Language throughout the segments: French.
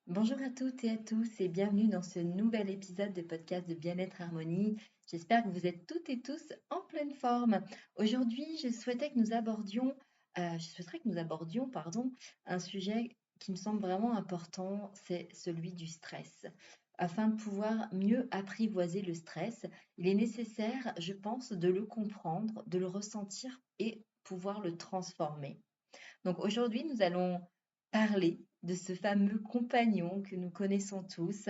Bonjour à toutes et à tous et bienvenue dans ce nouvel épisode de podcast de Bien-être Harmonie. J'espère que vous êtes toutes et tous en pleine forme. Aujourd'hui, je souhaiterais que nous abordions, un sujet qui me semble vraiment important, c'est celui du stress. Afin de pouvoir mieux apprivoiser le stress, il est nécessaire, je pense, de le comprendre, de le ressentir et pouvoir le transformer. Donc aujourd'hui, nous allons parler de ce fameux compagnon que nous connaissons tous,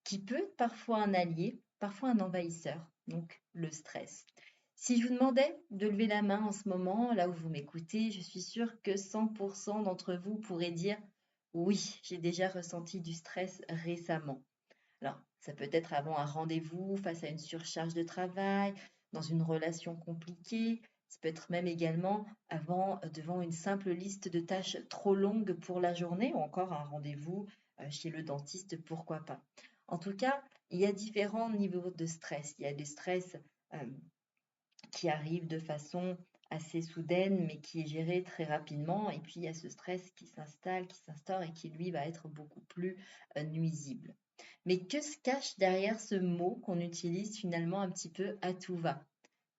qui peut être parfois un allié, parfois un envahisseur, donc le stress. Si je vous demandais de lever la main en ce moment, là où vous m'écoutez, je suis sûre que 100% d'entre vous pourraient dire oui, j'ai déjà ressenti du stress récemment. Alors, ça peut être avant un rendez-vous, face à une surcharge de travail, dans une relation compliquée. Ça peut être même également devant une simple liste de tâches trop longue pour la journée ou encore un rendez-vous chez le dentiste, pourquoi pas. En tout cas, il y a différents niveaux de stress. Il y a des stress euh, qui arrivent de façon assez soudaine, mais qui est géré très rapidement. Et puis, il y a ce stress qui s'installe, qui s'instaure et qui, lui, va être beaucoup plus nuisible. Mais que se cache derrière ce mot qu'on utilise finalement un petit peu à tout va?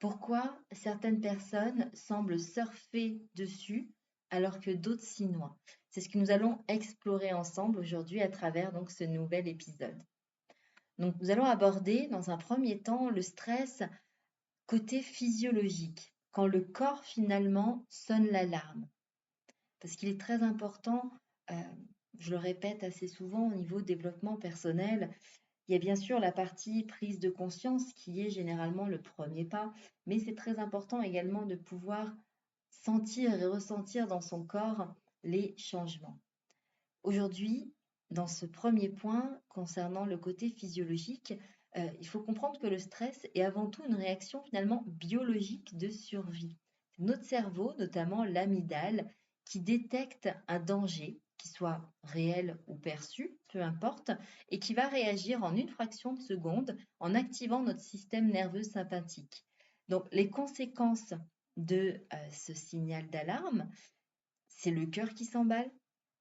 Pourquoi certaines personnes semblent surfer dessus alors que d'autres s'y noient? C'est ce que nous allons explorer ensemble aujourd'hui à travers donc ce nouvel épisode. Donc nous allons aborder dans un premier temps le stress côté physiologique, quand le corps finalement sonne l'alarme. Parce qu'il est très important, euh, je le répète assez souvent au niveau développement personnel, il y a bien sûr la partie prise de conscience qui est généralement le premier pas, mais c'est très important également de pouvoir sentir et ressentir dans son corps les changements. Aujourd'hui, dans ce premier point concernant le côté physiologique, il faut comprendre que le stress est avant tout une réaction finalement biologique de survie. C'est notre cerveau, notamment l'amygdale, qui détecte un danger, qui soit réel ou perçu, peu importe, et qui va réagir en une fraction de seconde en activant notre système nerveux sympathique. Donc les conséquences de ce signal d'alarme, c'est le cœur qui s'emballe,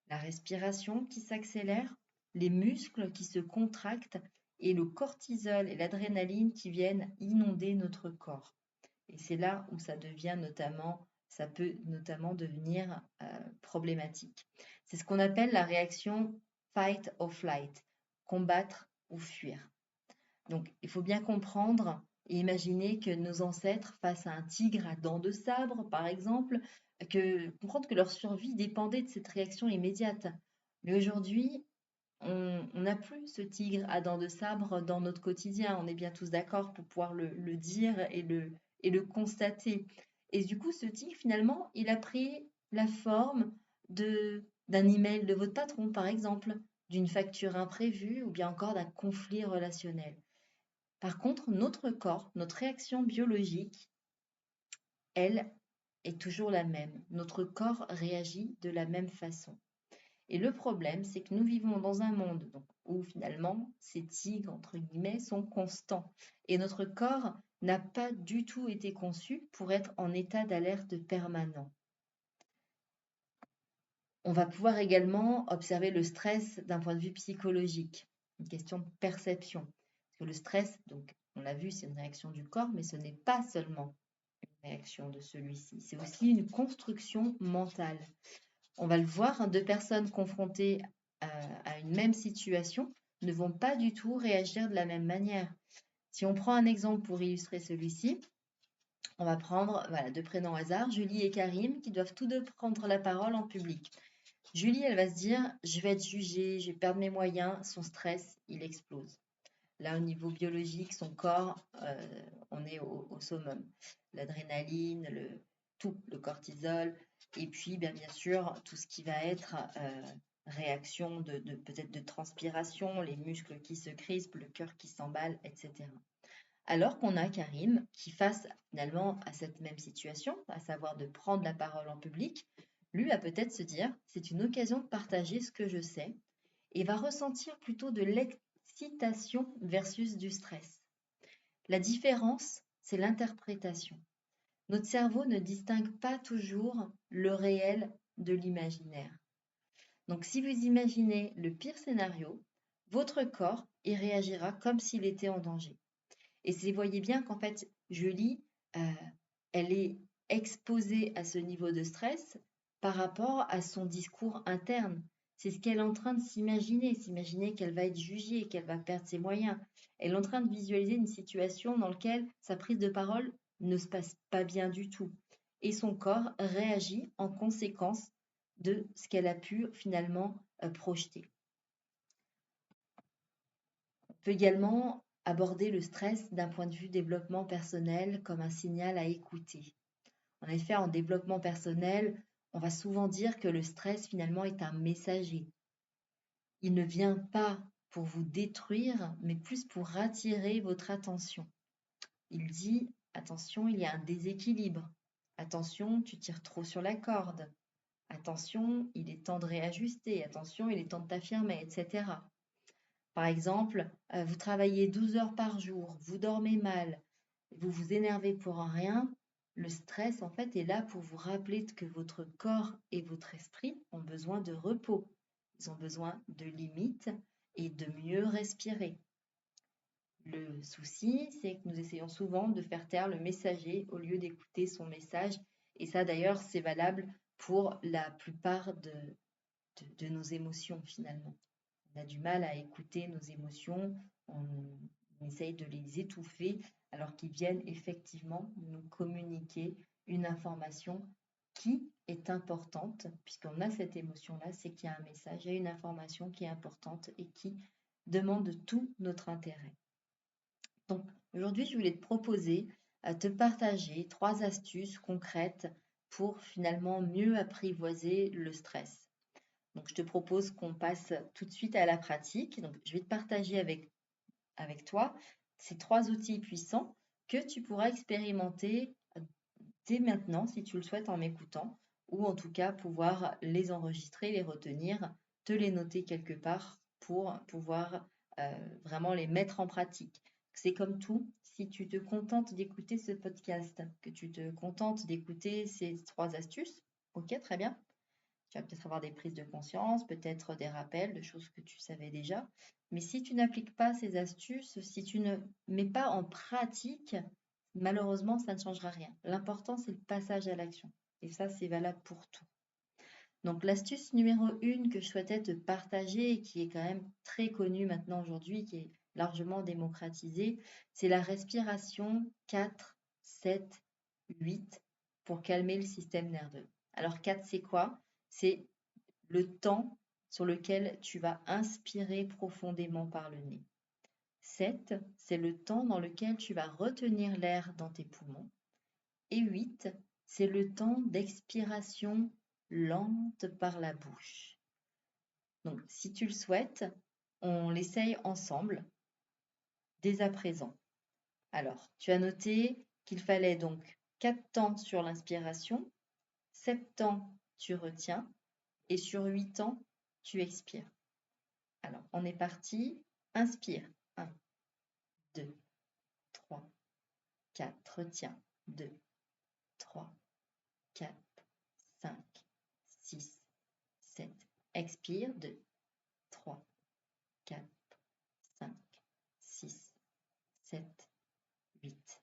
la respiration qui s'accélère, les muscles qui se contractent et le cortisol et l'adrénaline qui viennent inonder notre corps. Et c'est là où ça peut notamment devenir problématique. C'est ce qu'on appelle la réaction fight or flight, combattre ou fuir. Donc, il faut bien comprendre et imaginer que nos ancêtres, face à un tigre à dents de sabre, par exemple, comprendre que leur survie dépendait de cette réaction immédiate. Mais aujourd'hui, on n'a plus ce tigre à dents de sabre dans notre quotidien. On est bien tous d'accord pour pouvoir le dire et le constater. Et du coup, ce tigre, finalement, il a pris la forme d'un email de votre patron, par exemple, d'une facture imprévue ou bien encore d'un conflit relationnel. Par contre, notre corps, notre réaction biologique, elle, est toujours la même. Notre corps réagit de la même façon. Et le problème, c'est que nous vivons dans un monde où finalement ces tigres, entre guillemets, sont constants. Et notre corps n'a pas du tout été conçu pour être en état d'alerte permanent. On va pouvoir également observer le stress d'un point de vue psychologique, une question de perception. Parce que le stress, donc, on l'a vu, c'est une réaction du corps, mais ce n'est pas seulement une réaction de celui-ci, c'est aussi une construction mentale. On va le voir, hein, deux personnes confrontées à une même situation ne vont pas du tout réagir de la même manière. Si on prend un exemple pour illustrer celui-ci, on va prendre deux prénoms au hasard, Julie et Karim, qui doivent tous deux prendre la parole en public. Julie, elle va se dire, je vais être jugée, je vais perdre mes moyens, son stress, il explose. Là, au niveau biologique, son corps, on est au summum. L'adrénaline, le cortisol, et puis bien sûr tout ce qui va être réaction peut-être de transpiration, les muscles qui se crispent, le cœur qui s'emballe, etc. Alors qu'on a Karim qui, face finalement à cette même situation, à savoir de prendre la parole en public, lui va peut-être se dire, c'est une occasion de partager ce que je sais, et va ressentir plutôt de l'excitation versus du stress. La différence, c'est l'interprétation. Notre cerveau ne distingue pas toujours le réel de l'imaginaire. Donc, si vous imaginez le pire scénario, votre corps y réagira comme s'il était en danger. Et vous voyez bien qu'en fait, Julie, elle est exposée à ce niveau de stress par rapport à son discours interne. C'est ce qu'elle est en train de s'imaginer qu'elle va être jugée, qu'elle va perdre ses moyens. Elle est en train de visualiser une situation dans laquelle sa prise de parole ne se passe pas bien du tout. Et son corps réagit en conséquence de ce qu'elle a pu finalement projeter. On peut également aborder le stress d'un point de vue développement personnel comme un signal à écouter. En effet, en développement personnel, on va souvent dire que le stress finalement est un messager. Il ne vient pas pour vous détruire, mais plus pour attirer votre attention. Il dit, attention, il y a un déséquilibre. Attention, tu tires trop sur la corde. Attention, il est temps de réajuster. Attention, il est temps de t'affirmer, etc. Par exemple, vous travaillez 12 heures par jour, vous dormez mal, vous vous énervez pour rien. Le stress, en fait, est là pour vous rappeler que votre corps et votre esprit ont besoin de repos. Ils ont besoin de limites et de mieux respirer. Le souci, c'est que nous essayons souvent de faire taire le messager au lieu d'écouter son message. Et ça, d'ailleurs, c'est valable pour la plupart de nos émotions, finalement. On a du mal à écouter nos émotions, on essaye de les étouffer alors qu'ils viennent effectivement nous communiquer une information qui est importante, puisqu'on a cette émotion-là, c'est qu'il y a un message, il y a une information qui est importante et qui demande tout notre intérêt. Donc aujourd'hui, je voulais te proposer, te partager 3 astuces concrètes pour finalement mieux apprivoiser le stress. Donc, je te propose qu'on passe tout de suite à la pratique. Donc, je vais te partager avec toi ces 3 outils puissants que tu pourras expérimenter dès maintenant, si tu le souhaites, en m'écoutant, ou en tout cas pouvoir les enregistrer, les retenir, te les noter quelque part pour pouvoir vraiment les mettre en pratique. C'est comme tout, si tu te contentes d'écouter ce podcast, que tu te contentes d'écouter ces 3 astuces, ok, très bien. Tu vas peut-être avoir des prises de conscience, peut-être des rappels de choses que tu savais déjà. Mais si tu n'appliques pas ces astuces, si tu ne mets pas en pratique, malheureusement, ça ne changera rien. L'important, c'est le passage à l'action. Et ça, c'est valable pour tout. Donc, l'astuce numéro 1 que je souhaitais te partager et qui est quand même très connue maintenant aujourd'hui, qui est largement démocratisée, c'est la respiration 4, 7, 8 pour calmer le système nerveux. Alors, 4, c'est quoi? C'est le temps sur lequel tu vas inspirer profondément par le nez. 7, c'est le temps dans lequel tu vas retenir l'air dans tes poumons. Et 8, c'est le temps d'expiration lente par la bouche. Donc, si tu le souhaites, on l'essaye ensemble dès à présent. Alors, tu as noté qu'il fallait donc 4 temps sur l'inspiration, 7 temps tu retiens et sur 8 temps tu expires. Alors, on est parti. Inspire. 1, 2, 3, 4. Retiens. 2, 3, 4, 5, 6, 7. Expire. 2, 3, 4, 5, 6, 7, 8.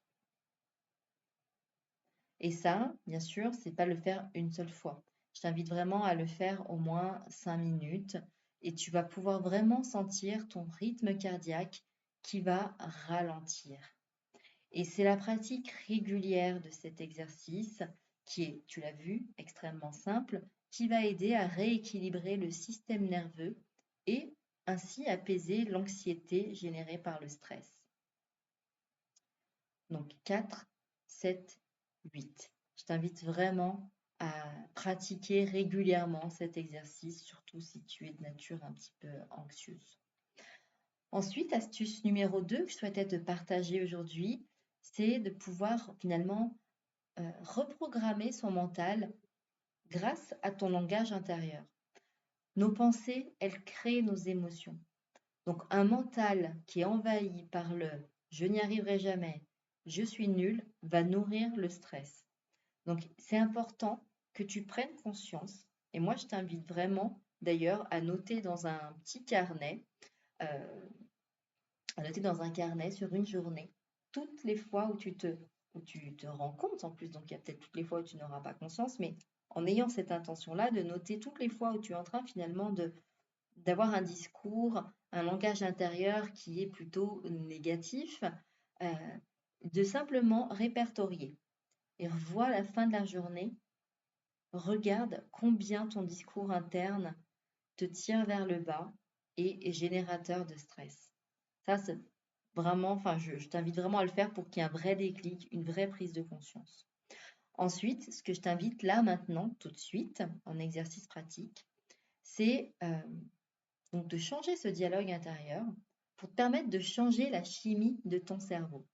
Et ça, bien sûr, c'est pas le faire une seule fois. Je t'invite vraiment à le faire au moins 5 minutes et tu vas pouvoir vraiment sentir ton rythme cardiaque qui va ralentir. Et c'est la pratique régulière de cet exercice qui est, tu l'as vu, extrêmement simple, qui va aider à rééquilibrer le système nerveux et ainsi apaiser l'anxiété générée par le stress. Donc 4, 7, 8. Je t'invite vraiment à pratiquer régulièrement cet exercice, surtout si tu es de nature un petit peu anxieuse. Ensuite, astuce numéro 2 que je souhaitais te partager aujourd'hui, c'est de pouvoir finalement reprogrammer son mental grâce à ton langage intérieur. Nos pensées, elles créent nos émotions. Donc un mental qui est envahi par le « je n'y arriverai jamais »,« je suis nul » va nourrir le stress. Donc c'est important que tu prennes conscience, et moi je t'invite vraiment d'ailleurs à noter dans un petit carnet, euh, à noter dans un carnet sur une journée, toutes les fois où tu te rends compte en plus, donc il y a peut-être toutes les fois où tu n'auras pas conscience, mais en ayant cette intention-là, de noter toutes les fois où tu es en train finalement d'avoir un discours, un langage intérieur qui est plutôt négatif, euh, de simplement répertorier. Et revois à la fin de la journée, regarde combien ton discours interne te tire vers le bas et est générateur de stress. Ça, c'est vraiment, enfin, je t'invite vraiment à le faire pour qu'il y ait un vrai déclic, une vraie prise de conscience. Ensuite, ce que je t'invite là maintenant, tout de suite, en exercice pratique, c'est donc de changer ce dialogue intérieur pour te permettre de changer la chimie de ton cerveau.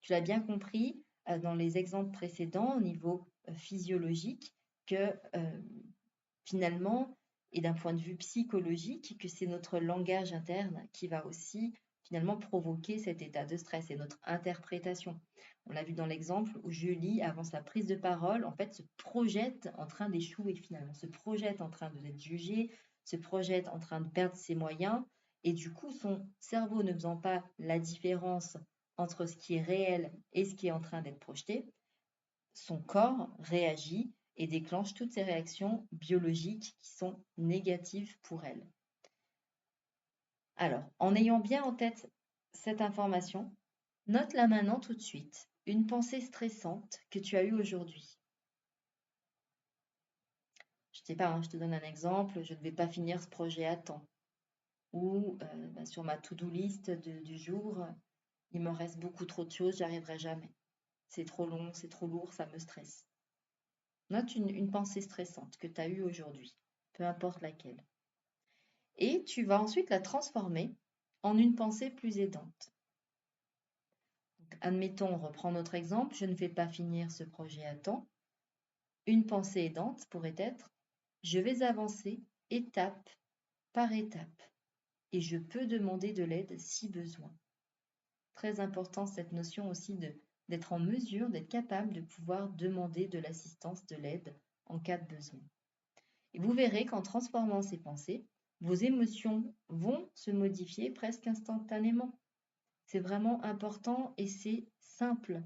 Tu l'as bien compris dans les exemples précédents au niveau physiologique que finalement, et d'un point de vue psychologique, que c'est notre langage interne qui va aussi finalement provoquer cet état de stress et notre interprétation. On l'a vu dans l'exemple où Julie, avant sa prise de parole, en fait, se projette en train d'échouer finalement, se projette en train d'être jugée, se projette en train de perdre ses moyens, et du coup, son cerveau ne faisant pas la différence entre ce qui est réel et ce qui est en train d'être projeté, son corps réagit et déclenche toutes ces réactions biologiques qui sont négatives pour elle. Alors, en ayant bien en tête cette information, note-la maintenant tout de suite, une pensée stressante que tu as eue aujourd'hui. Je ne sais pas, hein, je te donne un exemple, je ne vais pas finir ce projet à temps. Ou sur ma to-do list du jour, il me reste beaucoup trop de choses, j'y arriverai jamais. C'est trop long, c'est trop lourd, ça me stresse. Note une pensée stressante que tu as eue aujourd'hui, peu importe laquelle. Et tu vas ensuite la transformer en une pensée plus aidante. Donc, admettons, on reprend notre exemple, je ne vais pas finir ce projet à temps. Une pensée aidante pourrait être, je vais avancer étape par étape et je peux demander de l'aide si besoin. Très important cette notion aussi d'être en mesure, d'être capable de pouvoir demander de l'assistance, de l'aide en cas de besoin. Et vous verrez qu'en transformant ces pensées, vos émotions vont se modifier presque instantanément. C'est vraiment important et c'est simple.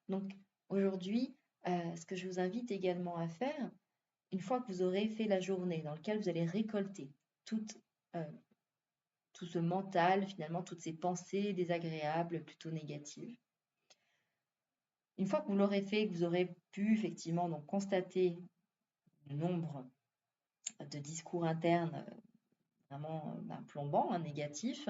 Donc aujourd'hui, ce que je vous invite également à faire, une fois que vous aurez fait la journée dans laquelle vous allez récolter toute, euh, tout ce mental, finalement, toutes ces pensées désagréables, plutôt négatives, une fois que vous l'aurez fait, que vous aurez pu effectivement donc constater le nombre de discours internes vraiment plombant, hein, négatif,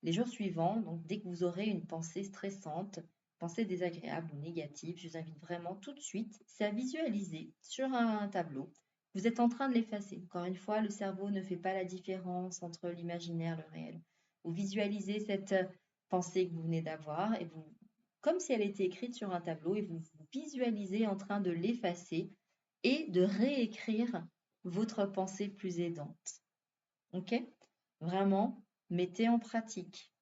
les jours suivants, donc dès que vous aurez une pensée stressante, pensée désagréable ou négative, je vous invite vraiment tout de suite, c'est à visualiser sur un tableau. Vous êtes en train de l'effacer. Encore une fois, le cerveau ne fait pas la différence entre l'imaginaire et le réel. Vous visualisez cette pensée que vous venez d'avoir et vous, comme si elle était écrite sur un tableau, et vous vous visualisez en train de l'effacer et de réécrire votre pensée plus aidante. Ok? Vraiment, mettez en pratique.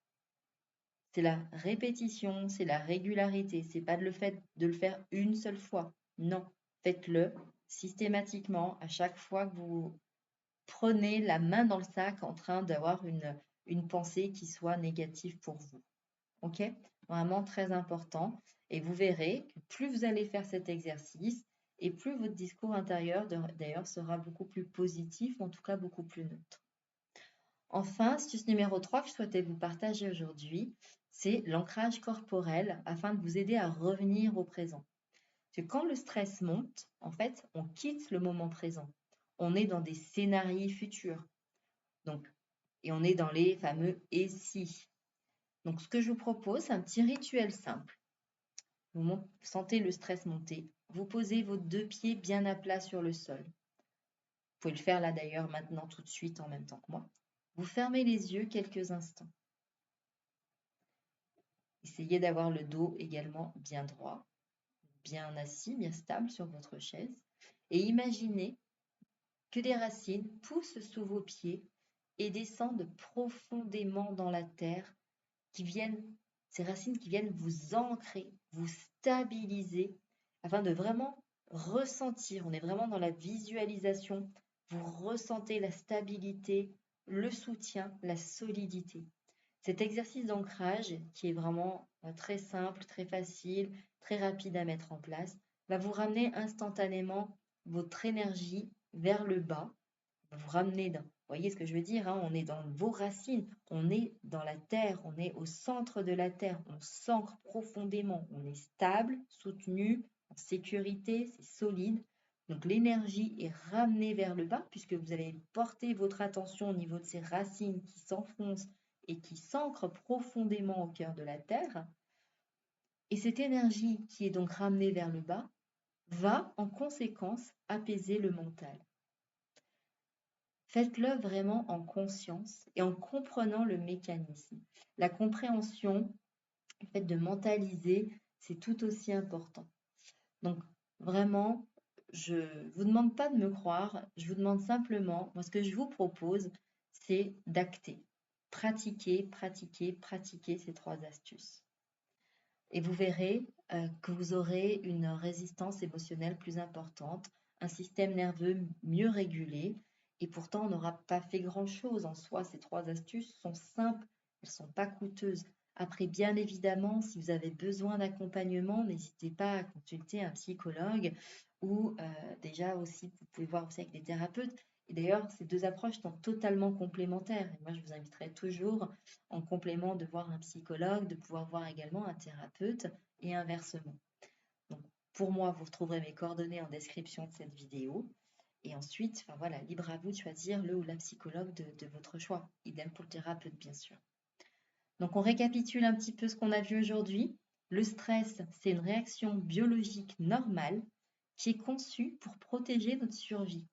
C'est la répétition, c'est la régularité. C'est pas le fait de le faire une seule fois. Non, faites-le systématiquement à chaque fois que vous prenez la main dans le sac en train d'avoir une pensée qui soit négative pour vous. Ok? Vraiment très important. Et vous verrez que plus vous allez faire cet exercice et plus votre discours intérieur d'ailleurs sera beaucoup plus positif, ou en tout cas beaucoup plus neutre. Enfin, astuce numéro 3 que je souhaitais vous partager aujourd'hui, c'est l'ancrage corporel afin de vous aider à revenir au présent. Parce que quand le stress monte, en fait, on quitte le moment présent. On est dans des scénarios futurs. Donc, et on est dans les fameux et si. Donc, ce que je vous propose, c'est un petit rituel simple. Vous sentez le stress monter. Vous posez vos 2 pieds bien à plat sur le sol. Vous pouvez le faire là d'ailleurs maintenant tout de suite en même temps que moi. Vous fermez les yeux quelques instants. Essayez d'avoir le dos également bien droit, bien assis, bien stable sur votre chaise. Et imaginez que des racines poussent sous vos pieds et descendent profondément dans la terre, ces racines qui viennent vous ancrer, vous stabiliser, afin de vraiment ressentir, on est vraiment dans la visualisation, vous ressentez la stabilité, le soutien, la solidité. Cet exercice d'ancrage, qui est vraiment très simple, très facile, très rapide à mettre en place, va vous ramener instantanément votre énergie vers le bas, va vous ramener dans, vous voyez ce que je veux dire, hein, on est dans vos racines, on est dans la terre, on est au centre de la terre, on s'ancre profondément, on est stable, soutenu, en sécurité, c'est solide. Donc l'énergie est ramenée vers le bas puisque vous allez porter votre attention au niveau de ces racines qui s'enfoncent et qui s'ancrent profondément au cœur de la terre. Et cette énergie qui est donc ramenée vers le bas va en conséquence apaiser le mental. Faites-le vraiment en conscience et en comprenant le mécanisme. La compréhension, le fait de mentaliser, c'est tout aussi important. Donc vraiment, je ne vous demande pas de me croire, je vous demande simplement, moi ce que je vous propose, c'est d'acter. Pratiquer, pratiquer, pratiquer ces 3 astuces. Et vous verrez que vous aurez une résistance émotionnelle plus importante, un système nerveux mieux régulé. Et pourtant, on n'aura pas fait grand-chose en soi. Ces 3 astuces sont simples, elles ne sont pas coûteuses. Après, bien évidemment, si vous avez besoin d'accompagnement, n'hésitez pas à consulter un psychologue ou déjà aussi, vous pouvez voir aussi avec des thérapeutes. Et d'ailleurs, ces 2 approches sont totalement complémentaires. Et moi, je vous inviterai toujours en complément de voir un psychologue, de pouvoir voir également un thérapeute et inversement. Donc, pour moi, vous retrouverez mes coordonnées en description de cette vidéo. Et ensuite, enfin voilà, libre à vous de choisir le ou la psychologue de votre choix. Idem pour le thérapeute, bien sûr. Donc, on récapitule un petit peu ce qu'on a vu aujourd'hui. Le stress, c'est une réaction biologique normale qui est conçue pour protéger notre survie.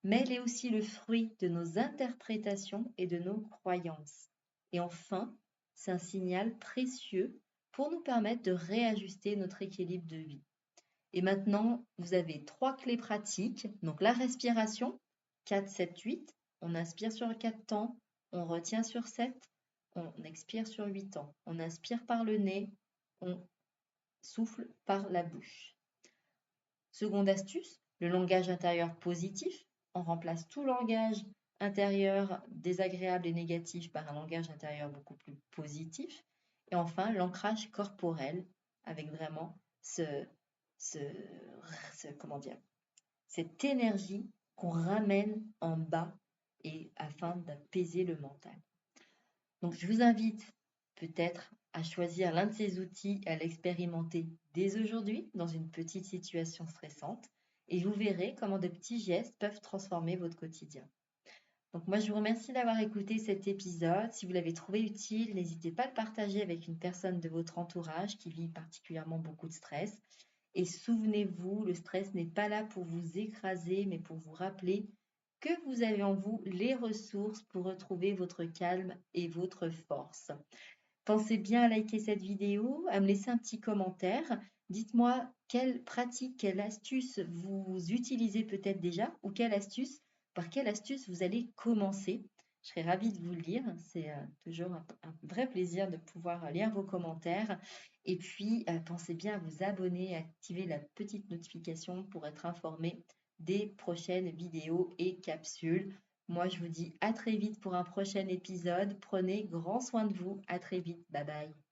Mais elle est aussi le fruit de nos interprétations et de nos croyances. Et enfin, c'est un signal précieux pour nous permettre de réajuster notre équilibre de vie. Et maintenant, vous avez 3 clés pratiques. Donc la respiration, 4, 7, 8. On inspire sur 4 temps, on retient sur 7, on expire sur 8 temps. On inspire par le nez, on souffle par la bouche. Seconde astuce, le langage intérieur positif. On remplace tout langage intérieur désagréable et négatif par un langage intérieur beaucoup plus positif. Et enfin, l'ancrage corporel avec vraiment comment dire, cette énergie qu'on ramène en bas et afin d'apaiser le mental. Donc, je vous invite peut-être à choisir l'un de ces outils et à l'expérimenter dès aujourd'hui dans une petite situation stressante et vous verrez comment de petits gestes peuvent transformer votre quotidien. Donc moi, je vous remercie d'avoir écouté cet épisode. Si vous l'avez trouvé utile, n'hésitez pas à le partager avec une personne de votre entourage qui vit particulièrement beaucoup de stress. Et souvenez-vous, le stress n'est pas là pour vous écraser, mais pour vous rappeler que vous avez en vous les ressources pour retrouver votre calme et votre force. Pensez bien à liker cette vidéo, à me laisser un petit commentaire. Dites-moi quelle pratique, quelle astuce vous utilisez peut-être déjà ou par quelle astuce vous allez commencer. Je serais ravie de vous le lire. C'est toujours un vrai plaisir de pouvoir lire vos commentaires. Et puis, pensez bien à vous abonner, à activer la petite notification pour être informé des prochaines vidéos et capsules. Moi, je vous dis à très vite pour un prochain épisode. Prenez grand soin de vous. À très vite. Bye bye.